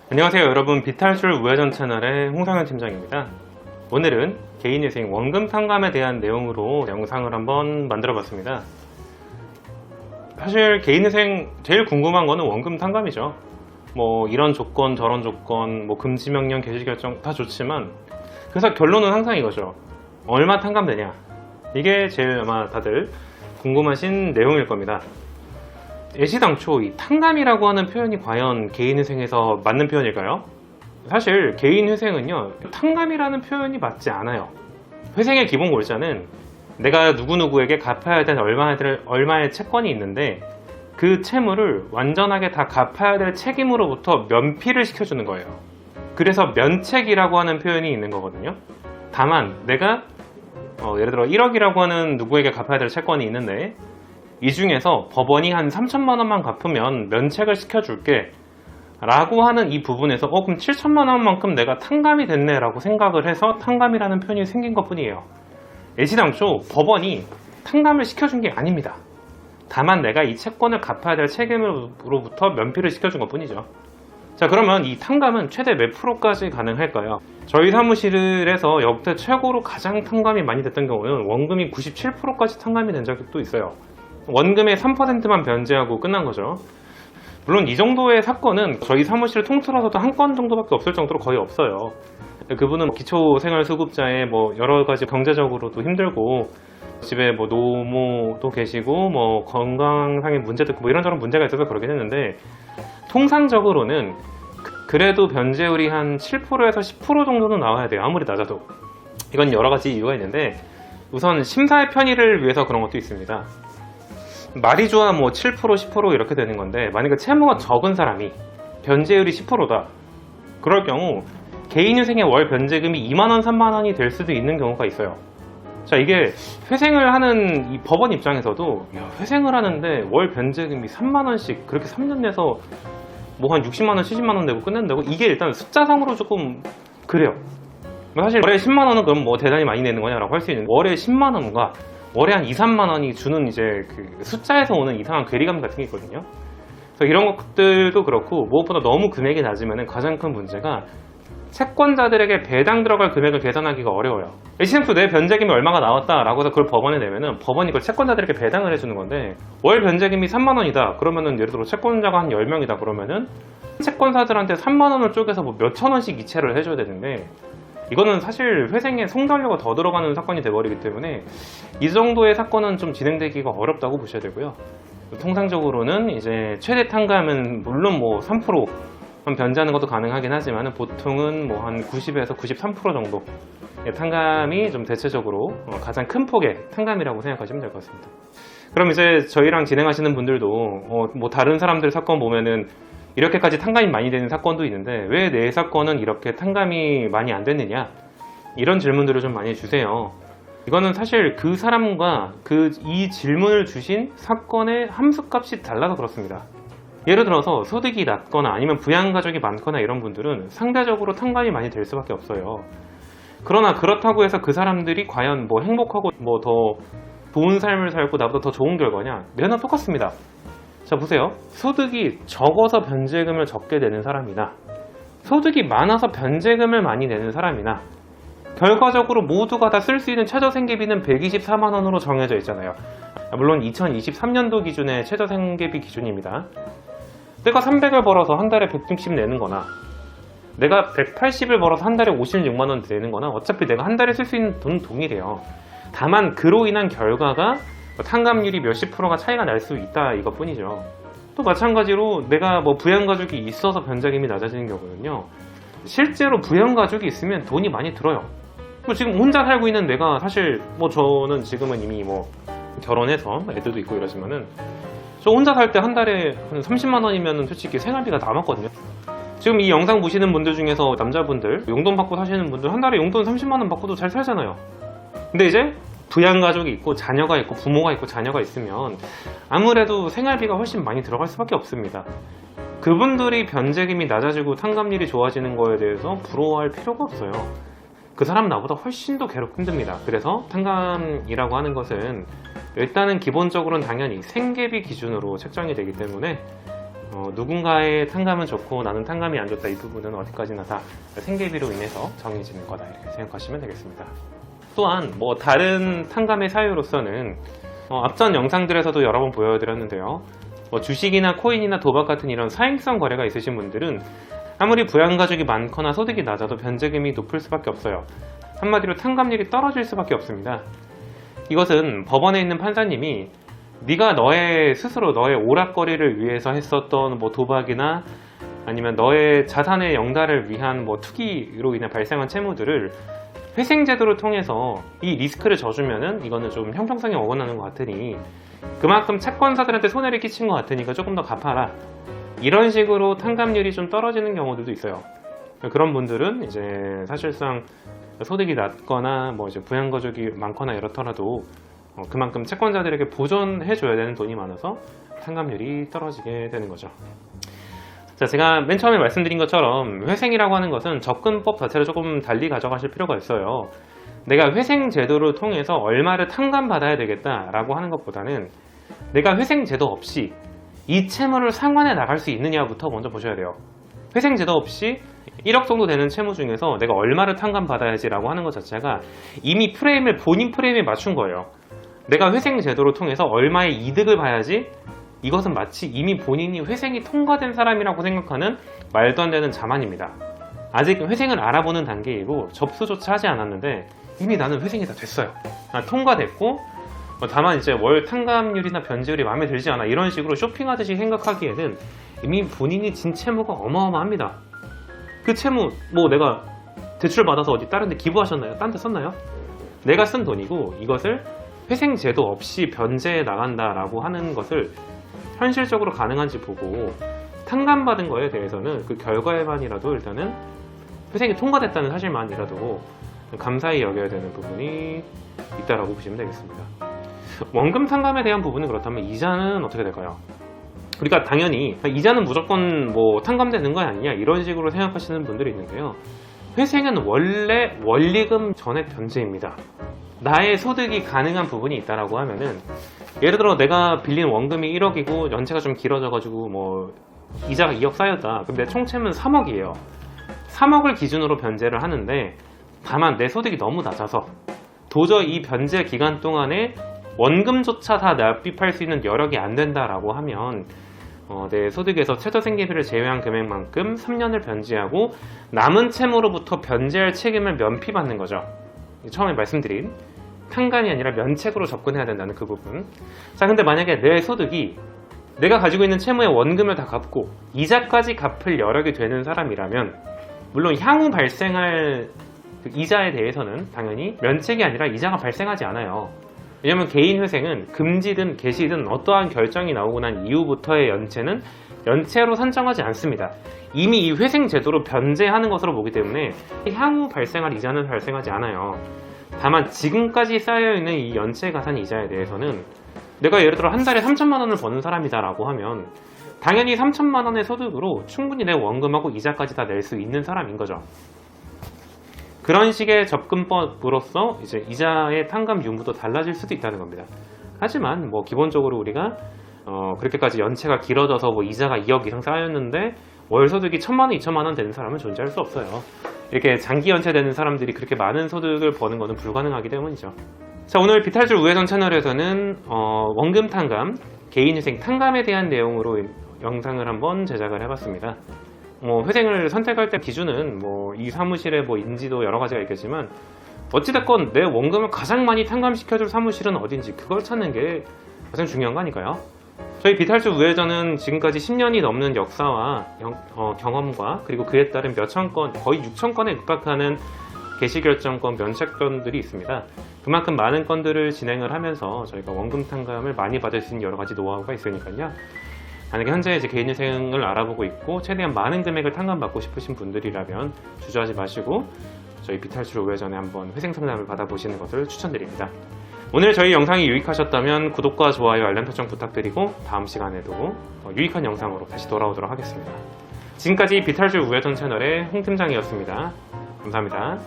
안녕하세요 여러분, 비탈출 우회전 채널의 홍상현 팀장입니다. 오늘은 개인회생 원금 탕감에 대한 내용으로 영상을 한번 만들어 봤습니다. 사실 개인회생 제일 궁금한 거는 원금 탕감이죠. 뭐 이런 조건 저런 조건, 뭐 금지명령 개시결정 다 좋지만, 그래서 결론은 항상 이거죠. 얼마 탕감되냐, 이게 제일 아마 다들 궁금하신 내용일 겁니다. 애시당초 이 탕감이라고 하는 표현이 과연 개인회생에서 맞는 표현일까요? 사실 개인회생은요, 탕감이라는 표현이 맞지 않아요. 회생의 기본 골자는 내가 누구누구에게 갚아야 될 얼마의 채권이 있는데, 그 채무를 완전하게 다 갚아야 될 책임으로부터 면피를 시켜주는 거예요. 그래서 면책이라고 하는 표현이 있는 거거든요. 다만 내가 예를 들어 1억이라고 하는 누구에게 갚아야 될 채권이 있는데, 이 중에서 법원이 한 3천만 원만 갚으면 면책을 시켜줄게 라고 하는 이 부분에서 그럼 7천만 원만큼 내가 탕감이 됐네 라고 생각을 해서 탕감이라는 표현이 생긴 것 뿐이에요. 애시당초 법원이 탕감을 시켜준 게 아닙니다. 다만 내가 이 채권을 갚아야 될 책임으로부터 면피를 시켜준 것 뿐이죠. 자, 그러면 이 탕감은 최대 몇 프로까지 가능할까요? 저희 사무실에서 역대 최고로 가장 탕감이 많이 됐던 경우는 원금이 97%까지 탕감이 된 적도 있어요. 원금의 3%만 변제하고 끝난 거죠. 물론 이 정도의 사건은 저희 사무실 통틀어서도 한 건 정도밖에 없을 정도로 거의 없어요. 그분은 기초생활수급자의 뭐 여러 가지 경제적으로도 힘들고, 집에 뭐 노모도 계시고, 뭐 건강상의 문제도 있고, 뭐 이런저런 문제가 있어서 그러긴 했는데, 통상적으로는 그래도 변제율이 한 7%에서 10% 정도는 나와야 돼요. 아무리 낮아도. 이건 여러 가지 이유가 있는데, 우선 심사의 편의를 위해서 그런 것도 있습니다. 말이 좋아 뭐 7%, 10% 이렇게 되는 건데, 만약에 채무가 적은 사람이 변제율이 10%다. 그럴 경우 개인회생의 월 변제금이 2만원, 3만원이 될 수도 있는 경우가 있어요. 자, 이게 회생을 하는 이 법원 입장에서도, 회생을 하는데 월 변제금이 3만원씩 그렇게 3년 내서 뭐 한 60만원, 70만원 내고 끝낸다고? 이게 일단 숫자상으로 조금 그래요. 사실 월에 10만원은 그럼 뭐 대단히 많이 내는 거냐라고 할 수 있는데, 월에 10만원과 월에 한 2, 3만원이 주는 이제 그 숫자에서 오는 이상한 괴리감 같은 게 있거든요. 그래서 이런 것들도 그렇고, 무엇보다 너무 금액이 낮으면 가장 큰 문제가 채권자들에게 배당 들어갈 금액을 계산하기가 어려워요. 애시당초 내 변제금이 얼마가 나왔다라고 해서 그걸 법원에 내면은 법원이 그걸 채권자들에게 배당을 해주는 건데, 월 변제금이 3만원이다 그러면은, 예를 들어 채권자가 한 10명이다 그러면은 채권사들한테 3만원을 쪼개서 뭐 몇천 원씩 이체를 해줘야 되는데, 이거는 사실 회생에 송달료가 더 들어가는 사건이 돼버리기 때문에 이 정도의 사건은 좀 진행되기가 어렵다고 보셔야 되고요. 통상적으로는 이제 최대 탕감은 물론 뭐 3% 변제하는 것도 가능하긴 하지만, 보통은 뭐 한 90에서 93% 정도 탕감이 좀 대체적으로 가장 큰 폭의 탕감이라고 생각하시면 될 것 같습니다. 그럼 이제 저희랑 진행하시는 분들도 뭐 다른 사람들 사건 보면은 이렇게까지 탕감이 많이 되는 사건도 있는데, 왜 내 사건은 이렇게 탕감이 많이 안 됐느냐, 이런 질문들을 좀 많이 주세요. 이거는 사실 그 사람과 이 질문을 주신 사건의 함수값이 달라서 그렇습니다. 예를 들어서 소득이 낮거나 아니면 부양가족이 많거나 이런 분들은 상대적으로 탕감이 많이 될 수밖에 없어요. 그러나 그렇다고 해서 그 사람들이 과연 뭐 행복하고 뭐 더 좋은 삶을 살고 나보다 더 좋은 결과냐? 매너 똑같습니다. 자, 보세요. 소득이 적어서 변제금을 적게 내는 사람이나 소득이 많아서 변제금을 많이 내는 사람이나, 결과적으로 모두가 다 쓸 수 있는 최저생계비는 124만원으로 정해져 있잖아요. 물론 2023년도 기준의 최저생계비 기준입니다. 내가 300을 벌어서 한 달에 160 내는 거나, 내가 180을 벌어서 한 달에 56만원 내는 거나, 어차피 내가 한 달에 쓸 수 있는 돈은 동일해요. 다만 그로 인한 결과가 탕감률이 몇십 프로가 차이가 날 수 있다, 이것 뿐이죠. 또 마찬가지로 내가 뭐 부양가족이 있어서 변제금이 낮아지는 경우는요, 실제로 부양가족이 있으면 돈이 많이 들어요. 뭐 지금 혼자 살고 있는 내가, 사실 뭐 저는 지금은 이미 뭐 결혼해서 애들도 있고 이러지만은, 저 혼자 살 때 한 달에 한 30만원이면 솔직히 생활비가 남았거든요. 지금 이 영상 보시는 분들 중에서 남자분들 용돈 받고 사시는 분들, 한 달에 용돈 30만원 받고도 잘 살잖아요. 근데 이제 부양가족이 있고 자녀가 있고 부모가 있고 자녀가 있으면 아무래도 생활비가 훨씬 많이 들어갈 수밖에 없습니다. 그분들이 변제금이 낮아지고 탕감률이 좋아지는 거에 대해서 부러워할 필요가 없어요. 그 사람 나보다 훨씬 더 괴롭고 힘듭니다. 그래서 탕감이라고 하는 것은 일단은 기본적으로는 당연히 생계비 기준으로 책정이 되기 때문에 누군가의 탕감은 좋고 나는 탕감이 안 좋다, 이 부분은 어디까지나 다 생계비로 인해서 정해지는 거다, 이렇게 생각하시면 되겠습니다. 또한 다른 탕감의 사유로서는 앞전 영상들에서도 여러 번 보여드렸는데요. 주식이나 코인이나 도박 같은 이런 사행성 거래가 있으신 분들은 아무리 부양가족이 많거나 소득이 낮아도 변제금이 높을 수밖에 없어요. 한마디로 탕감률이 떨어질 수밖에 없습니다. 이것은 법원에 있는 판사님이 네가 너의 스스로 너의 오락거리를 위해서 했었던 도박이나 아니면 너의 자산의 영달을 위한 투기로 인해 발생한 채무들을 회생제도를 통해서 이 리스크를 져주면은 이거는 좀 형평성이 어긋나는 것 같으니 그만큼 채권사들한테 손해를 끼친 것 같으니까 조금 더 갚아라, 이런 식으로 탕감률이 좀 떨어지는 경우들도 있어요. 그런 분들은 이제 사실상 소득이 낮거나 이제 부양가족이 많거나 이렇더라도 그만큼 채권자들에게 보존해줘야 되는 돈이 많아서 탕감률이 떨어지게 되는 거죠. 자, 제가 맨 처음에 말씀드린 것처럼 회생이라고 하는 것은 접근법 자체를 조금 달리 가져가실 필요가 있어요. 내가 회생 제도를 통해서 얼마를 탕감받아야 되겠다라고 하는 것보다는 내가 회생 제도 없이 이 채무를 상환해 나갈 수 있느냐부터 먼저 보셔야 돼요. 회생 제도 없이 1억 정도 되는 채무 중에서 내가 얼마를 탕감받아야지라고 하는 것 자체가 이미 본인 프레임에 맞춘 거예요. 내가 회생 제도를 통해서 얼마의 이득을 봐야지, 이것은 마치 이미 본인이 회생이 통과된 사람이라고 생각하는 말도 안 되는 자만입니다. 아직 회생을 알아보는 단계이고 접수조차 하지 않았는데 이미 나는 회생이 다 됐어요. 통과됐고 다만 이제 월 탕감률이나 변제율이 마음에 들지 않아, 이런 식으로 쇼핑하듯이 생각하기에는 이미 본인이 진 채무가 어마어마합니다. 그 채무 내가 대출 받아서 어디 다른 데 기부하셨나요? 딴 데 썼나요? 내가 쓴 돈이고 이것을 회생 제도 없이 변제해 나간다라고 하는 것을 현실적으로 가능한지 보고 탕감받은 거에 대해서는 그 결과에만이라도 일단은 회생이 통과됐다는 사실만이라도 감사히 여겨야 되는 부분이 있다라고 보시면 되겠습니다. 원금 탕감에 대한 부분은 그렇다면 이자는 어떻게 될까요? 우리가 당연히 이자는 무조건 탕감되는 거 아니냐, 이런 식으로 생각하시는 분들이 있는데요. 회생은 원래 원리금 전액 변제입니다. 나의 소득이 가능한 부분이 있다라고 하면은, 예를 들어 내가 빌린 원금이 1억이고 연체가 좀 길어져가지고 이자가 2억 쌓였다. 그럼 내 총채무는 3억이에요. 3억을 기준으로 변제를 하는데, 다만 내 소득이 너무 낮아서 도저히 이 변제 기간 동안에 원금조차 다 납입할 수 있는 여력이 안 된다라고 하면 내 소득에서 최저생계비를 제외한 금액만큼 3년을 변제하고 남은 채무로부터 변제할 책임을 면피받는 거죠. 처음에 말씀드린 탕감이 아니라 면책으로 접근해야 된다는 그 부분. 자, 근데 만약에 내 소득이 내가 가지고 있는 채무의 원금을 다 갚고 이자까지 갚을 여력이 되는 사람이라면, 물론 향후 발생할 그 이자에 대해서는 당연히 면책이 아니라 이자가 발생하지 않아요. 왜냐면 개인 회생은 금지든 개시든 어떠한 결정이 나오고 난 이후부터의 연체는 연체로 산정하지 않습니다. 이미 이 회생 제도로 변제하는 것으로 보기 때문에 향후 발생할 이자는 발생하지 않아요. 다만 지금까지 쌓여있는 이 연체 가산 이자에 대해서는 내가 예를 들어 한 달에 3천만 원을 버는 사람이다라고 하면 당연히 3천만 원의 소득으로 충분히 내 원금하고 이자까지 다 낼 수 있는 사람인 거죠. 그런 식의 접근법으로서 이제 이자의 탕감 유무도 달라질 수도 있다는 겁니다. 하지만 기본적으로 우리가 그렇게까지 연체가 길어져서 이자가 2억 이상 쌓였는데 월 소득이 1,000만 원, 2천만 원 되는 사람은 존재할 수 없어요. 이렇게 장기 연체되는 사람들이 그렇게 많은 소득을 버는 것은 불가능하기 때문이죠. 자, 오늘 비탈출 우회전 채널에서는 원금 탕감, 개인회생 탕감에 대한 내용으로 영상을 한번 제작을 해봤습니다. 회생을 선택할 때 기준은 이 사무실의 인지도 여러 가지가 있겠지만, 어찌됐건 내 원금을 가장 많이 탕감시켜줄 사무실은 어딘지 그걸 찾는 게 가장 중요한 거 아닐까요? 저희 비탈출 우회전은 지금까지 10년이 넘는 역사와 경험과 그리고 그에 따른 몇천 건, 거의 6천 건에 육박하는 개시결정권, 면책건들이 있습니다. 그만큼 많은 건들을 진행을 하면서 저희가 원금 탕감을 많이 받을 수 있는 여러 가지 노하우가 있으니까요. 만약에 현재 이제 개인회생을 알아보고 있고 최대한 많은 금액을 탕감받고 싶으신 분들이라면 주저하지 마시고 저희 비탈출 우회전에 한번 회생 상담을 받아보시는 것을 추천드립니다. 오늘 저희 영상이 유익하셨다면 구독과 좋아요, 알람 설정 부탁드리고 다음 시간에도 유익한 영상으로 다시 돌아오도록 하겠습니다. 지금까지 비탈출 우회전 채널의 홍 팀장이었습니다. 감사합니다.